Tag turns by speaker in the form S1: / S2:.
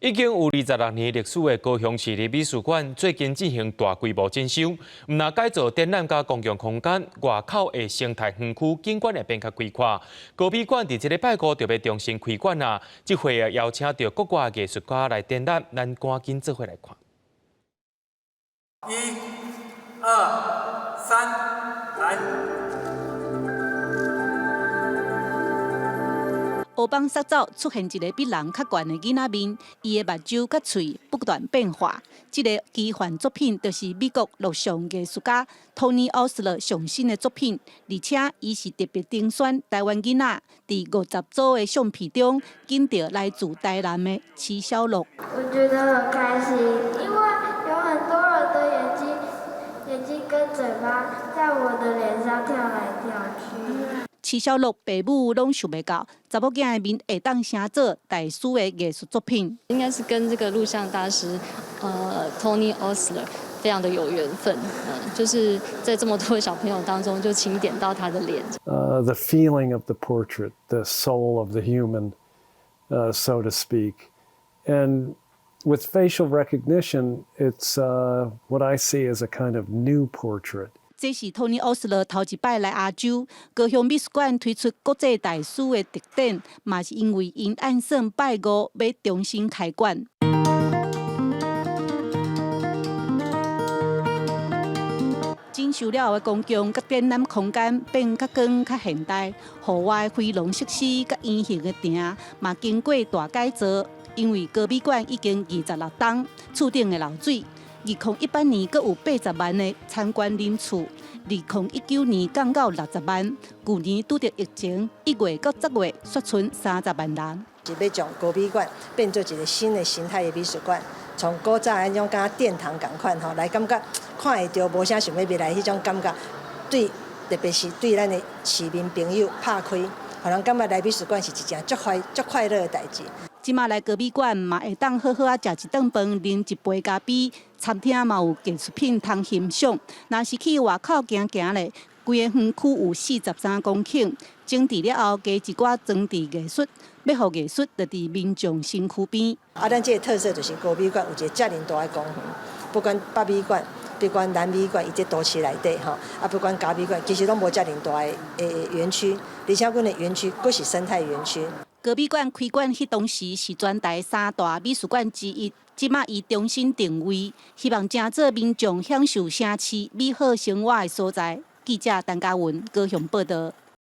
S1: 已经有26年历史的高雄市立美术馆，最近进行大规模整修，唔但改造展览甲公共空间，外口的生态园区景观也变较开阔。高美馆伫这礼拜五就要重新开馆啊！这回啊邀请到国外艺术家来展览，咱赶紧做伙来看。
S2: 1、2、3，来。
S3: 乌帮沙灶出现一个比人较悬的囡仔面，伊的目睭甲喙不断变化。这个奇幻作品就是美国录像艺术家 Tony Osler 上新的作品，而且伊是特别精选台湾囡仔伫50组的相片中，揀到来自台南的齐小乐。
S4: 我觉得很开心，因为有很多人的眼睛跟嘴巴在我的脸上跳来跳去。
S3: 齐小乐爸母拢想袂到，查某囝的面会当成做大师的艺术作品。
S5: 应该是跟这个录像大师Tony Osler 非常的有缘分，就是在这么多小朋友当中就钦点到他的脸。
S6: The feeling of the portrait, the soul of the human, so to speak, and with facial recognition, it's what I see as a kind of new portrait.
S3: 这是 Tony Osler 头一摆来亚洲高雄美术馆推出国际大师的特点，嘛是因为因按算拜五要重新开馆。整修了后的公共甲展览空间变较光较现代，户外飞龙设施甲圆形的亭嘛经过大改造，因为高美馆已经26栋，厝顶的漏水。 2018年，阁有80万的参观人次；2019年降到60万。去年拄着疫情，1月到10月却剩30万人。
S7: 是要将高美馆变做一个新的形态的美术馆，从古早迄种敢殿堂共款吼，来感觉看会到无啥想要未来迄种感觉，对，特别是对咱的市民朋友拍开，互人感觉来美术馆是一件足快乐的代志。
S3: 即马来高美馆嘛会当好好啊食一顿饭，啉一杯咖啡，餐厅嘛有艺术品通欣赏。若是去外口行行咧，规个园区有43公顷，整治了后加一寡装置艺术，要互艺术就伫民众身躯边。
S7: 咱这个特色就是高美馆有一个遮尔大的公园，不管北美馆、不管南美馆，伊这都市内底吼，不管高美馆，其实拢无遮尔大的园区，而且阮的园区佫是生态园区。
S3: 高美馆开馆迄当时是全台3大美术馆之一，即马伊重新定位，希望正做民众享受城市美好生活的所在。记者陈嘉文高雄报道。